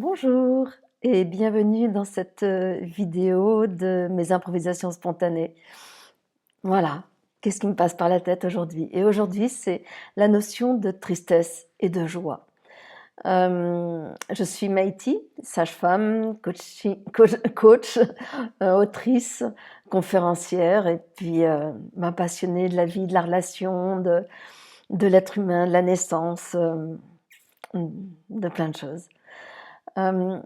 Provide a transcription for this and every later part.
Bonjour et bienvenue dans cette vidéo de mes improvisations spontanées. Voilà, qu'est-ce qui me passe par la tête aujourd'hui? Et aujourd'hui, c'est la notion de tristesse et de joie. Je suis Maïti, sage-femme, coach, autrice, conférencière et puis ma passionnée de la vie, de la relation, de l'être humain, de la naissance, de plein de choses. Euh,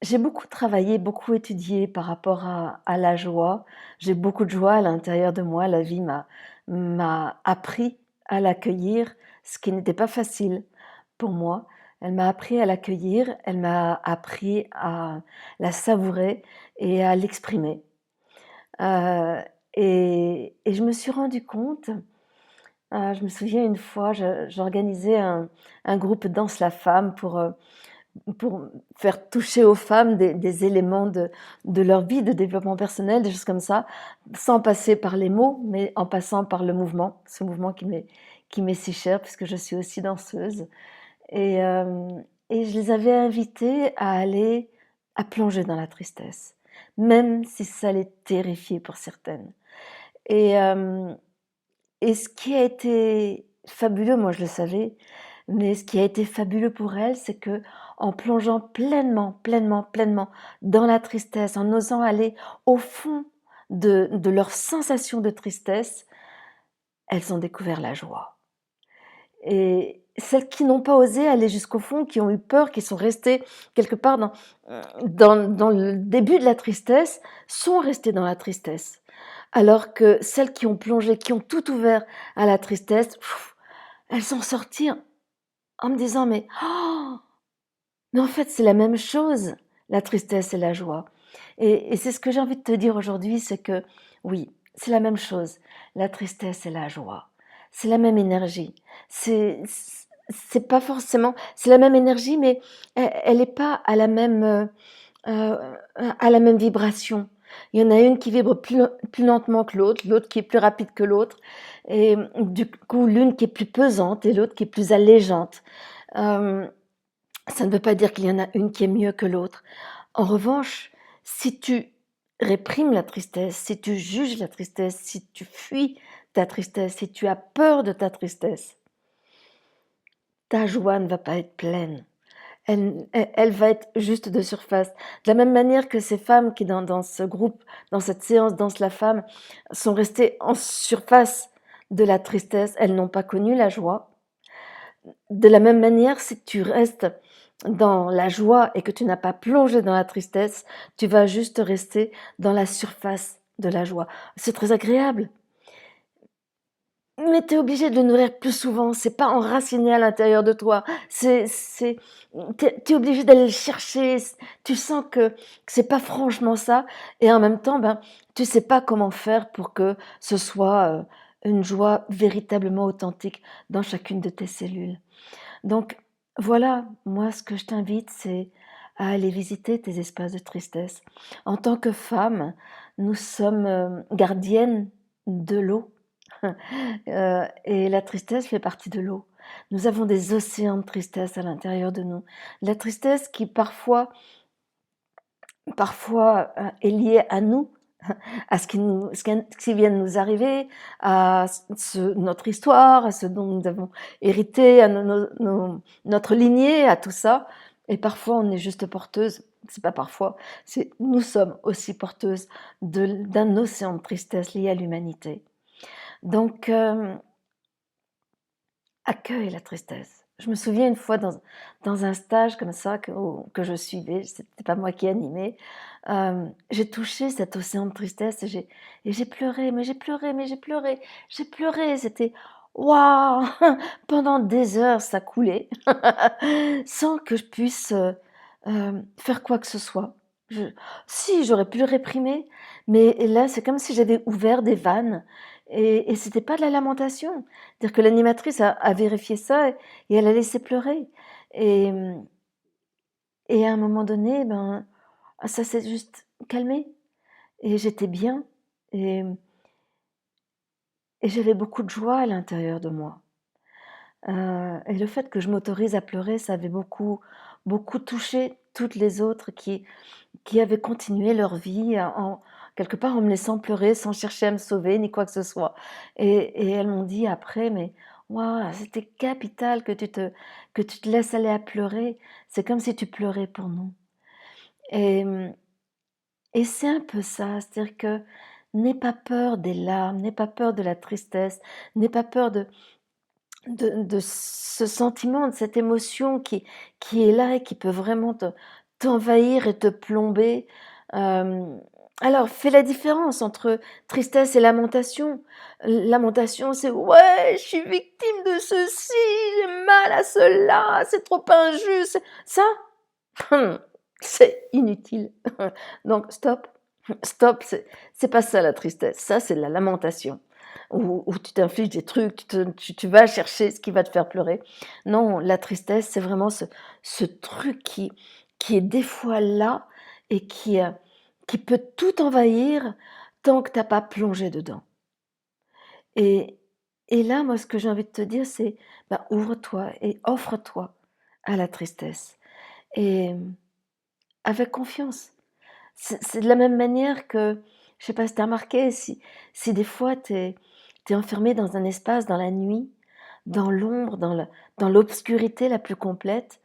J'ai beaucoup travaillé, beaucoup étudié par rapport à la joie. J'ai beaucoup de joie à l'intérieur de moi. La vie m'a appris à l'accueillir, ce qui n'était pas facile pour moi. Elle m'a appris à l'accueillir, elle m'a appris à la savourer et à l'exprimer. Euh, et je me suis rendu compte, je me souviens une fois, j'organisais un groupe Danse la femme pour faire toucher aux femmes des éléments de leur vie, de développement personnel, des choses comme ça, sans passer par les mots, mais en passant par le mouvement, ce mouvement qui m'est si cher, puisque je suis aussi danseuse. Et, euh, et je les avais invitées à aller, à plonger dans la tristesse, même si ça les terrifiait pour certaines. Et, euh, et ce qui a été fabuleux, moi je le savais, mais ce qui a été fabuleux pour elles, c'est que en plongeant pleinement dans la tristesse, en osant aller au fond de leurs sensations de tristesse, elles ont découvert la joie. Et celles qui n'ont pas osé aller jusqu'au fond, qui ont eu peur, qui sont restées quelque part dans le début de la tristesse, sont restées dans la tristesse. Alors que celles qui ont plongé, qui ont tout ouvert à la tristesse, elles sont sorties en me disant mais en fait c'est la même chose, la tristesse et la joie. Et c'est ce que j'ai envie de te dire aujourd'hui, c'est que oui, c'est la même chose, la tristesse et la joie. C'est la même énergie. C'est pas forcément, c'est la même énergie, mais elle n'est pas à la même vibration. Il y en a une qui vibre plus lentement que l'autre, l'autre qui est plus rapide que l'autre, et du coup l'une qui est plus pesante et l'autre qui est plus allégeante. Euh, Ça ne veut pas dire qu'il y en a une qui est mieux que l'autre. En revanche, si tu réprimes la tristesse, si tu juges la tristesse, si tu fuis ta tristesse, si tu as peur de ta tristesse, ta joie ne va pas être pleine. Elle va être juste de surface. De la même manière que ces femmes qui, dans ce groupe, dans cette séance Danse la femme, sont restées en surface de la tristesse, elles n'ont pas connu la joie. De la même manière, si tu restes dans la joie et que tu n'as pas plongé dans la tristesse, tu vas juste rester dans la surface de la joie. C'est très agréable, mais tu es obligé de le nourrir plus souvent. C'est pas enraciné à l'intérieur de toi. T'es obligé d'aller le chercher. Tu sens que c'est pas franchement ça, et en même temps, tu sais pas comment faire pour que ce soit une joie véritablement authentique dans chacune de tes cellules. Donc voilà, moi ce que je t'invite, c'est à aller visiter tes espaces de tristesse. En tant que femme, nous sommes gardiennes de l'eau. Et la tristesse fait partie de l'eau. Nous avons des océans de tristesse à l'intérieur de nous. La tristesse qui parfois est liée à nous, à ce qui vient de nous arriver, à notre histoire, à ce dont nous avons hérité, à notre lignée, à tout ça. Et parfois, on est juste porteuse. C'est pas parfois, nous sommes aussi porteuses d'un océan de tristesse lié à l'humanité. Donc, accueille la tristesse. Je me souviens une fois dans un stage comme ça que je suivais, c'était pas moi qui animais, j'ai touché cet océan de tristesse et j'ai pleuré, j'ai pleuré, c'était waouh! Pendant des heures, ça coulait, sans que je puisse faire quoi que ce soit. Je, Si, j'aurais pu le réprimer, mais là, c'est comme si j'avais ouvert des vannes et c'était pas de la lamentation. C'est-à-dire que l'animatrice a vérifié ça et elle a laissé pleurer. Et, et à un moment donné, ça s'est juste calmé. Et j'étais bien. Et, et j'avais beaucoup de joie à l'intérieur de moi. Et le fait que je m'autorise à pleurer, ça avait beaucoup touché toutes les autres qui avaient continué leur vie quelque part en me laissant pleurer sans chercher à me sauver ni quoi que ce soit. Et elles m'ont dit après, mais waouh, c'était capital que tu te laisses aller à pleurer. C'est comme si tu pleurais pour nous. Et, et c'est un peu ça, c'est-à-dire que n'aie pas peur des larmes, n'aie pas peur de la tristesse, n'aie pas peur de ce sentiment, de cette émotion qui est là et qui peut vraiment t'envahir et te plomber. Euh, alors, fais la différence entre tristesse et lamentation. Lamentation, c'est ouais, je suis victime de ceci, j'ai mal à cela, c'est trop injuste. Ça, c'est inutile. Donc, stop, stop, c'est pas ça la tristesse, ça c'est la lamentation. Où tu t'infliges des trucs, tu vas chercher ce qui va te faire pleurer. Non, la tristesse, c'est vraiment ce truc qui est des fois là et qui peut tout envahir tant que tu n'as pas plongé dedans. Et, et là, moi, ce que j'ai envie de te dire, c'est bah, ouvre-toi et offre-toi à la tristesse. Et avec confiance. C'est de la même manière que, je sais pas si tu as remarqué, si des fois tu es enfermé dans un espace, dans la nuit, dans l'ombre, dans l'obscurité la plus complète,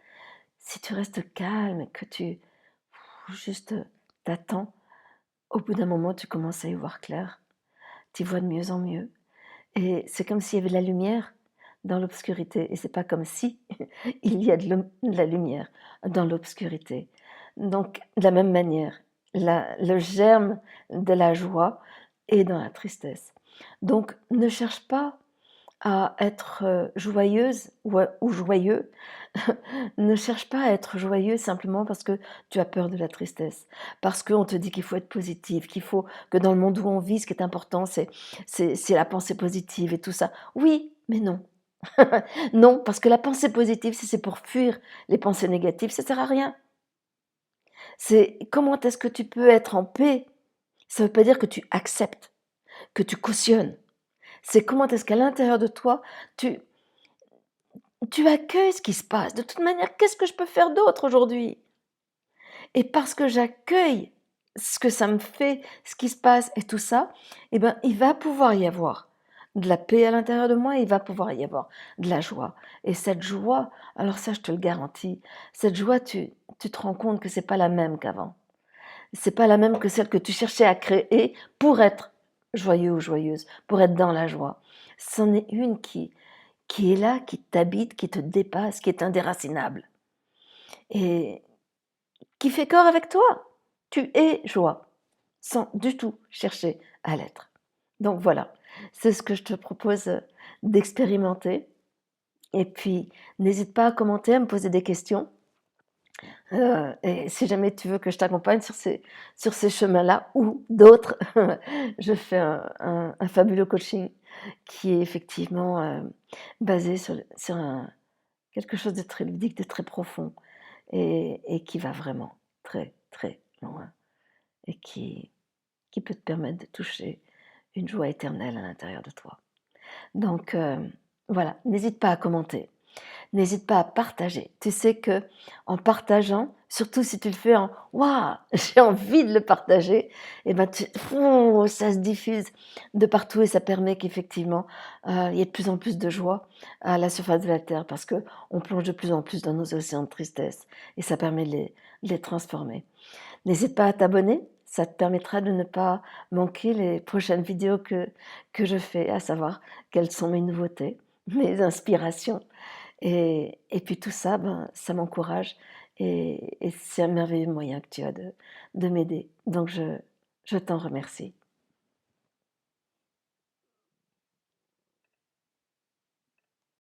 si tu restes calme et que tu juste t'attends, au bout d'un moment, tu commences à y voir clair. Tu vois de mieux en mieux. Et c'est comme s'il y avait de la lumière dans l'obscurité. Et c'est pas comme si il y a de la lumière dans l'obscurité. Donc, de la même manière, le germe de la joie est dans la tristesse. Donc, ne cherche pas à être joyeuse ou joyeux. Ne cherche pas à être joyeux simplement parce que tu as peur de la tristesse. Parce qu'on te dit qu'il faut être positif, qu'il faut que dans le monde où on vit, ce qui est important, c'est la pensée positive et tout ça. Oui, mais non. Non, parce que la pensée positive, si c'est pour fuir les pensées négatives, ça sert à rien. C'est comment est-ce que tu peux être en paix? Ça ne veut pas dire que tu acceptes, que tu cautionnes. C'est comment est-ce qu'à l'intérieur de toi, tu, tu accueilles ce qui se passe. De toute manière, qu'est-ce que je peux faire d'autre aujourd'hui? Et parce que j'accueille ce que ça me fait, ce qui se passe et tout ça, eh ben, il va pouvoir y avoir de la paix à l'intérieur de moi, il va pouvoir y avoir de la joie. Et cette joie, alors ça, je te le garantis, cette joie, tu te rends compte que c'est pas la même qu'avant. C'est pas la même que celle que tu cherchais à créer pour être joyeux ou joyeuse, pour être dans la joie. C'en est une qui est là, qui t'habite, qui te dépasse, qui est indéracinable. Et qui fait corps avec toi. Tu es joie, sans du tout chercher à l'être. Donc voilà, c'est ce que je te propose d'expérimenter. Et puis, n'hésite pas à commenter, à me poser des questions. Et si jamais tu veux que je t'accompagne sur ces chemins-là ou d'autres, je fais un fabuleux coaching qui est effectivement basé sur quelque chose de très ludique, de très profond et qui va vraiment très, très loin et qui peut te permettre de toucher une joie éternelle à l'intérieur de toi. Donc voilà, n'hésite pas à commenter, n'hésite pas à partager. Tu sais que en partageant, surtout si tu le fais en waouh, j'ai envie de le partager, et ben ça se diffuse de partout et ça permet qu'effectivement il y ait de plus en plus de joie à la surface de la terre parce que on plonge de plus en plus dans nos océans de tristesse et ça permet de les transformer. N'hésite pas à t'abonner, ça te permettra de ne pas manquer les prochaines vidéos que je fais, à savoir quelles sont mes nouveautés, mes inspirations. Et puis tout ça, ben, ça m'encourage et c'est un merveilleux moyen que tu as de m'aider. Donc je t'en remercie.